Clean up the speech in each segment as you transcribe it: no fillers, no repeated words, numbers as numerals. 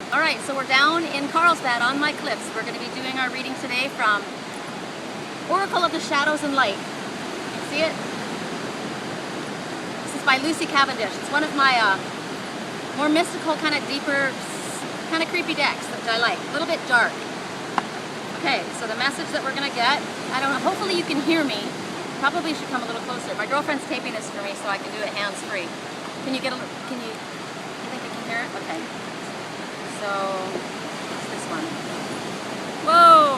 Alright, so we're down in Carlsbad on my cliffs. We're going to be doing our reading today from Oracle of the Shadows and Light. See it? This is by Lucy Cavendish. It's one of my more mystical, kind of deeper, kind of creepy decks that I like. A little bit dark. Okay, so the message that we're going to get, I don't know, hopefully you can hear me. Probably should come a little closer. My girlfriend's taping this for me so I can do it hands-free. Can you get a little, you think you can hear it? Okay. So, what's this one? Whoa!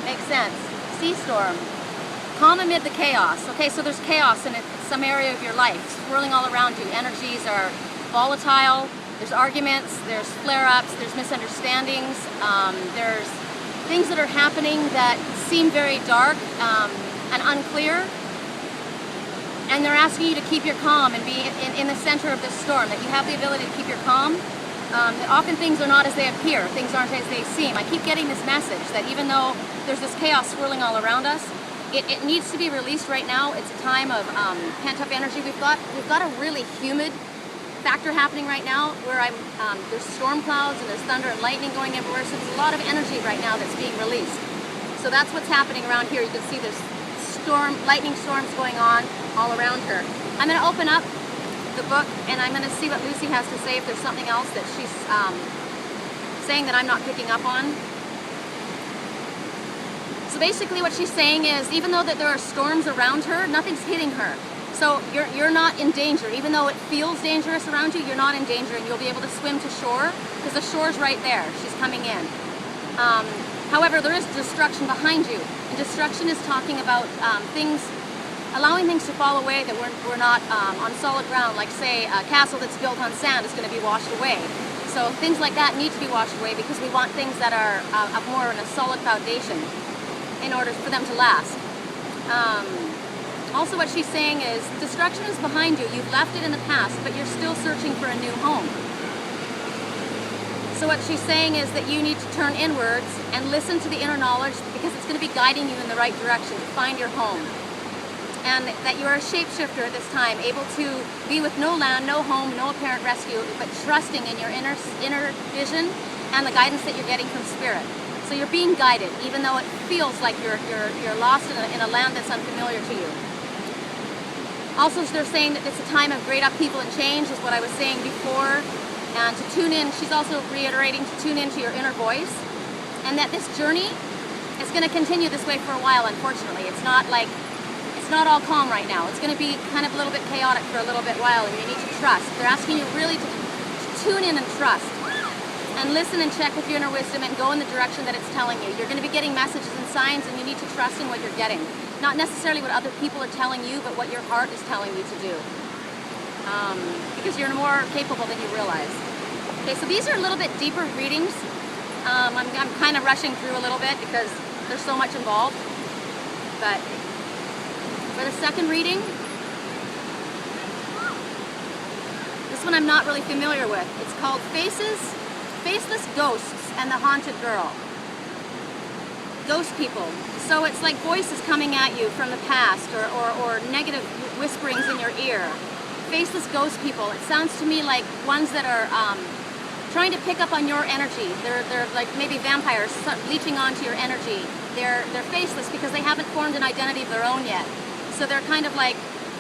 Makes sense. Sea storm. Calm amid the chaos. Okay, so there's chaos in some area of your life, swirling all around you. Energies are volatile. There's arguments, there's flare-ups, there's misunderstandings, there's things that are happening that seem very dark and unclear. And they're asking you to keep your calm and be in the center of this storm, that you have the ability to keep your calm. That often things are not as they appear, things aren't as they seem. I keep getting this message that even though there's this chaos swirling all around us, it needs to be released right now. It's a time of pent-up energy. We've got a really humid factor happening right now where there's storm clouds and there's thunder and lightning going everywhere, so there's a lot of energy right now that's being released. So that's what's happening around here. You can see there's lightning storms going on all around her. I'm going to open up the book and I'm going to see what Lucy has to say, if there's something else that she's saying that I'm not picking up on. So basically what she's saying is, even though that there are storms around her, nothing's hitting her. So you're not in danger. Even though it feels dangerous around you, you're not in danger, and you'll be able to swim to shore because the shore's right there. She's coming in. However, there is destruction behind you, and destruction is talking about allowing things to fall away that we're not on solid ground. Like, say, a castle that's built on sand is going to be washed away. So things like that need to be washed away because we want things that are more on a solid foundation in order for them to last. Also, what she's saying is, destruction is behind you. You've left it in the past, but you're still searching for a new home. So what she's saying is that you need to turn inwards and listen to the inner knowledge, because it's going to be guiding you in the right direction to find your home. And that you are a shapeshifter at this time, able to be with no land, no home, no apparent rescue, but trusting in your inner vision and the guidance that you're getting from Spirit. So you're being guided, even though it feels like you're lost in a land that's unfamiliar to you. Also, they're saying that it's a time of great upheaval and change, is what I was saying before. And to tune in, she's also reiterating to tune into your inner voice. And that this journey is going to continue this way for a while, unfortunately. It's not all calm right now. It's going to be kind of a little bit chaotic for a little bit while, and you need to trust. They're asking you really to tune in and trust. And listen and check with your inner wisdom and go in the direction that it's telling you. You're going to be getting messages and signs, and you need to trust in what you're getting. Not necessarily what other people are telling you, but what your heart is telling you to do. Because you're more capable than you realize. Okay, so these are a little bit deeper readings. I'm kind of rushing through a little bit because there's so much involved. But for the second reading, this one I'm not really familiar with. It's called Faceless Ghosts and the Haunted Girl. Ghost people. So it's like voices coming at you from the past, or negative whisperings in your ear. Faceless ghost people. It sounds to me like ones that are trying to pick up on your energy. They're like maybe vampires leeching onto your energy. They're faceless because they haven't formed an identity of their own yet. So they're kind of like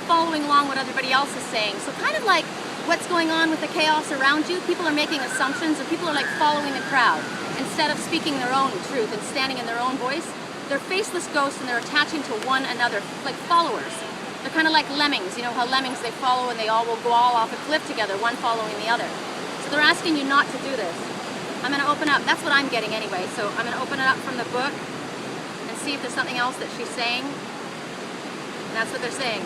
following along what everybody else is saying. So kind of like what's going on with the chaos around you. People are making assumptions, or people are like following the crowd instead of speaking their own truth and standing in their own voice. They're faceless ghosts, and they're attaching to one another, like followers. They're kind of like lemmings. You know how lemmings, they follow and they all will go all off a cliff together, one following the other. So they're asking you not to do this. I'm going to open up. That's what I'm getting anyway. So I'm going to open it up from the book and see if there's something else that she's saying. And that's what they're saying.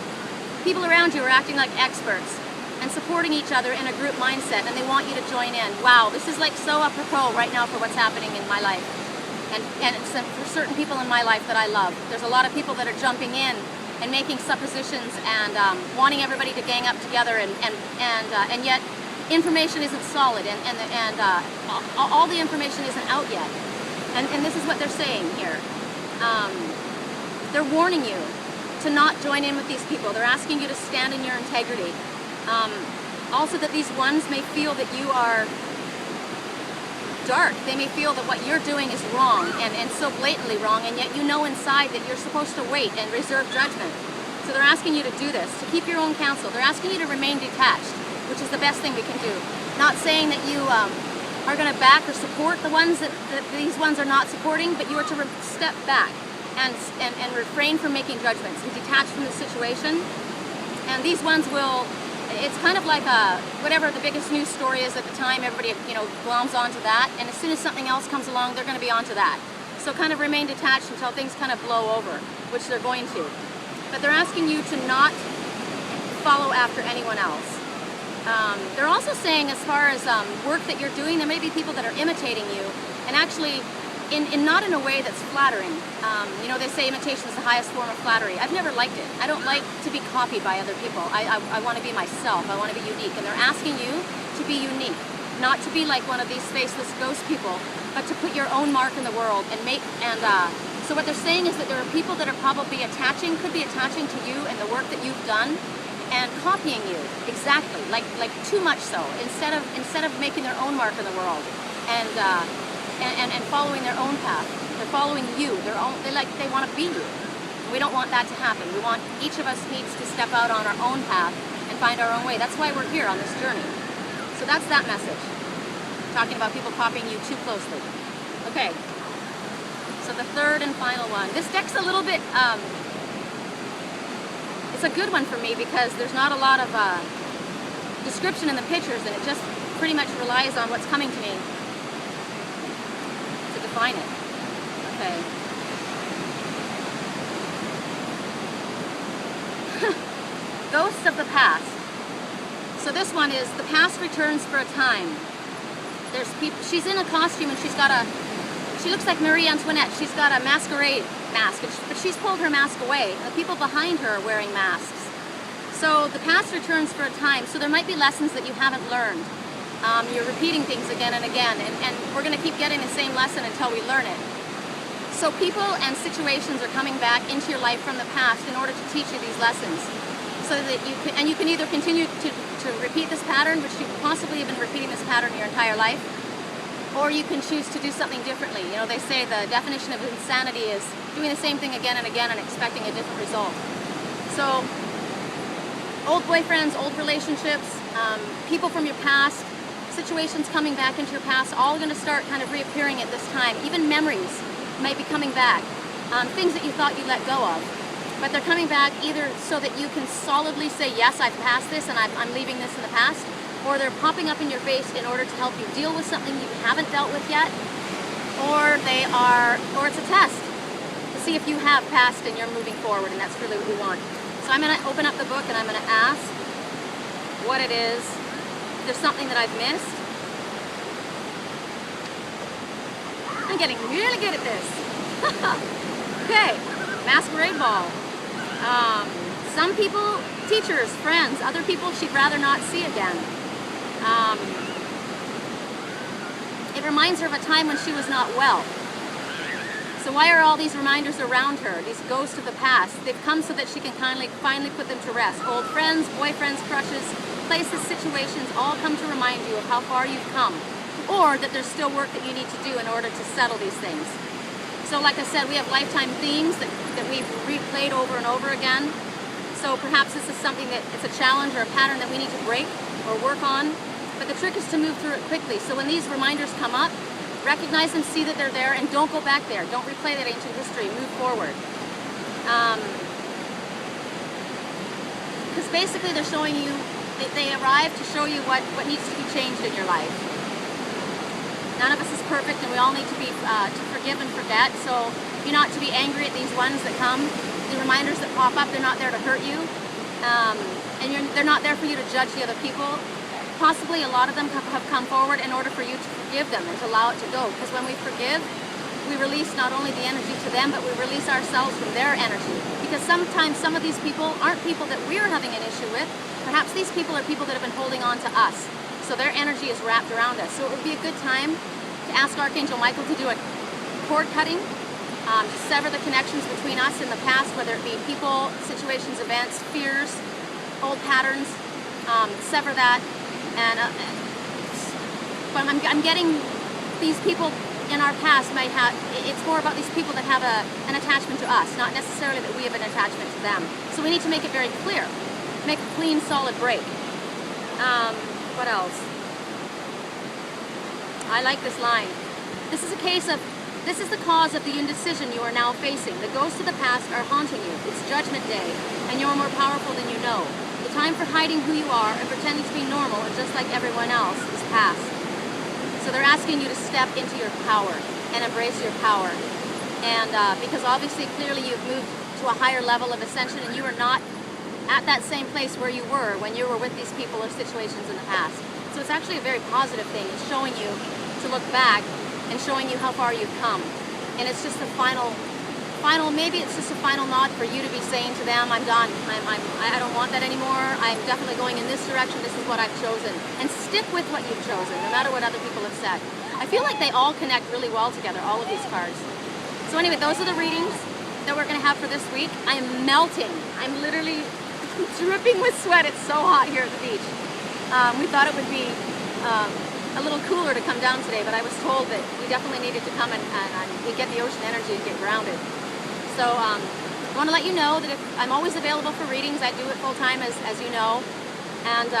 People around you are acting like experts and supporting each other in a group mindset, and they want you to join in. Wow, this is like so apropos right now for what's happening in my life. And it's for certain people in my life that I love. There's a lot of people that are jumping in and making suppositions and wanting everybody to gang up together, and yet information isn't solid, and all the information isn't out yet. And this is what they're saying here. They're warning you to not join in with these people. They're asking you to stand in your integrity. Also that these ones may feel that you are dark. They may feel that what you're doing is wrong and so blatantly wrong, and yet you know inside that you're supposed to wait and reserve judgment. So they're asking you to do this, to keep your own counsel. They're asking you to remain detached, which is the best thing we can do. Not saying that you are going to back or support the ones that these ones are not supporting, but you are to step back and refrain from making judgments and detach from the situation. And these ones will, it's kind of like whatever the biggest news story is at the time, everybody, gloms onto that, and as soon as something else comes along, they're going to be onto that. So kind of remain detached until things kind of blow over, which they're going to. But they're asking you to not follow after anyone else. They're also saying, as far as work that you're doing, there may be people that are imitating you, and actually not in a way that's flattering. They say imitation is the highest form of flattery. I've never liked it. I don't like to be copied by other people. I want to be myself. I want to be unique. And they're asking you to be unique, not to be like one of these faceless ghost people, but to put your own mark in the world and so what they're saying is that there are people that are probably could be attaching to you and the work that you've done and copying you exactly, like too much so, instead of making their own mark in the world and following their own path. They're following you. They want to be you. We don't want that to happen. We want, each of us needs to step out on our own path and find our own way. That's why we're here on this journey. So that's that message. Talking about people copying you too closely. Okay. So the third and final one. This deck's a little bit, it's a good one for me because there's not a lot of description in the pictures, and it just pretty much relies on what's coming to me to define it. Okay. Ghosts of the past. So this one is, the past returns for a time. There's people, she's in a costume and she looks like Marie Antoinette. She's got a masquerade mask, but she's pulled her mask away. The people behind her are wearing masks. So the past returns for a time. So there might be lessons that you haven't learned. You're repeating things again and again, and we're going to keep getting the same lesson until we learn it. So people and situations are coming back into your life from the past in order to teach you these lessons. So that you can either continue to repeat this pattern, which you possibly have been repeating this pattern your entire life, or you can choose to do something differently. They say the definition of insanity is doing the same thing again and again and expecting a different result. So, old boyfriends, old relationships, people from your past, situations coming back into your past, all going to start kind of reappearing at this time. Even memories might be coming back, things that you thought you let go of. But they're coming back either so that you can solidly say, yes, I've passed this and I'm leaving this in the past, or they're popping up in your face in order to help you deal with something you haven't dealt with yet, or it's a test to see if you have passed and you're moving forward, and that's really what we want. So I'm going to open up the book and I'm going to ask what it is. If there's something that I've missed. I'm getting really good at this. Okay, masquerade ball. Some people, teachers, friends, other people she'd rather not see again. It reminds her of a time when she was not well. So why are all these reminders around her, these ghosts of the past? They've come so that she can finally put them to rest. Old friends, boyfriends, crushes, places, situations, all come to remind you of how far you've come, or that there's still work that you need to do in order to settle these things. So like I said, we have lifetime themes that we've replayed over and over again. So perhaps this is something that it's a challenge or a pattern that we need to break or work on. But the trick is to move through it quickly. So when these reminders come up, recognize them, see that they're there, and don't go back there. Don't replay that ancient history. Move forward. Because basically they're showing you, they arrive to show you what needs to be changed in your life. None of us is perfect, and we all need to be to forgive and forget. So you're not to be angry at these ones that come. The reminders that pop up, they're not there to hurt you, and they're not there for you to judge the other people. Possibly a lot of them have come forward in order for you to forgive them and to allow it to go. Because when we forgive, we release not only the energy to them, but we release ourselves from their energy. Because sometimes some of these people aren't people that we're having an issue with. Perhaps these people are people that have been holding on to us. So their energy is wrapped around us. So it would be a good time to ask Archangel Michael to do a cord cutting, to sever the connections between us in the past, whether it be people, situations, events, fears, old patterns, sever that. And but I'm getting these people in our past might have, it's more about these people that have an attachment to us, not necessarily that we have an attachment to them. So we need to make it very clear. Make a clean, solid break. What else? I like this line. This is the cause of the indecision you are now facing. The ghosts of the past are haunting you. It's Judgment Day, and you're more powerful than you know. The time for hiding who you are and pretending to be normal and just like everyone else is past. So they're asking you to step into your power and embrace your power. And because obviously, clearly you've moved to a higher level of ascension, and you are not at that same place where you were when you were with these people or situations in the past. So it's actually a very positive thing. It's showing you to look back and showing you how far you've come. And it's just the maybe it's just a final nod for you to be saying to them, I'm done. I don't want that anymore. I'm definitely going in this direction. This is what I've chosen. And stick with what you've chosen, no matter what other people have said. I feel like they all connect really well together, all of these cards. So anyway, those are the readings that we're going to have for this week. I am melting. I'm literally dripping with sweat. It's so hot here at the beach. We thought it would be a little cooler to come down today, but I was told that we definitely needed to come and we get the ocean energy and get grounded. So I want to let you know that if I'm always available for readings. I do it full time, as you know, and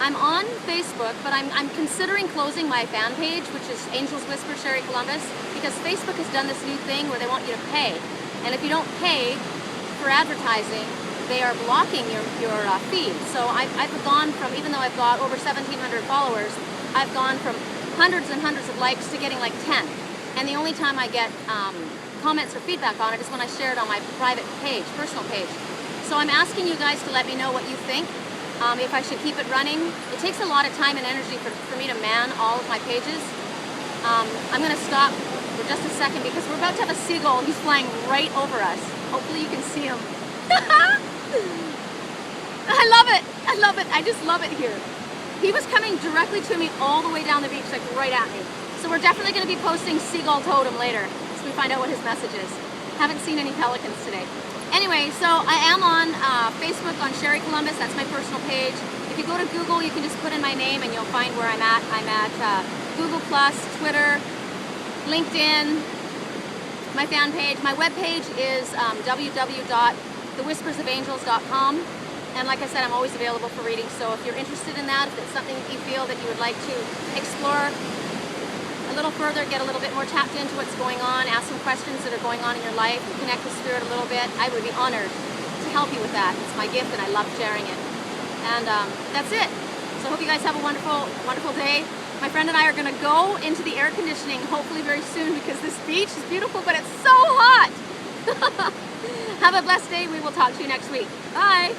I'm on Facebook, but I'm considering closing my fan page, which is Angels Whisper Sherry Columbus, because Facebook has done this new thing where they want you to pay, and if you don't pay for advertising, they are blocking your feed. So I've gone from, even though I've got over 1,700 followers, I've gone from hundreds and hundreds of likes to getting like 10. And the only time I get comments or feedback on it is when I share it on my private page, personal page. So I'm asking you guys to let me know what you think, if I should keep it running. It takes a lot of time and energy for me to man all of my pages. I'm going to stop for just a second because we're about to have a seagull. He's flying right over us. Hopefully you can see him. I love it. I love it. I just love it here. He was coming directly to me all the way down the beach, like right at me. So we're definitely going to be posting Seagull Totem later, so we find out what his message is. Haven't seen any pelicans today. Anyway, so I am on Facebook on Sherry Columbus. That's my personal page. If you go to Google, you can just put in my name and you'll find where I'm at. I'm at Google+, Twitter, LinkedIn, my fan page. My webpage is www.thewhispersofangels.com. And like I said, I'm always available for readings. So if you're interested in that, if it's something that you feel that you would like to explore a little further, get a little bit more tapped into what's going on, ask some questions that are going on in your life, and connect with Spirit a little bit, I would be honored to help you with that. It's my gift and I love sharing it. And that's it. So I hope you guys have a wonderful, wonderful day. My friend and I are going to go into the air conditioning hopefully very soon because this beach is beautiful, but it's so hot. Have a blessed day. We will talk to you next week. Bye.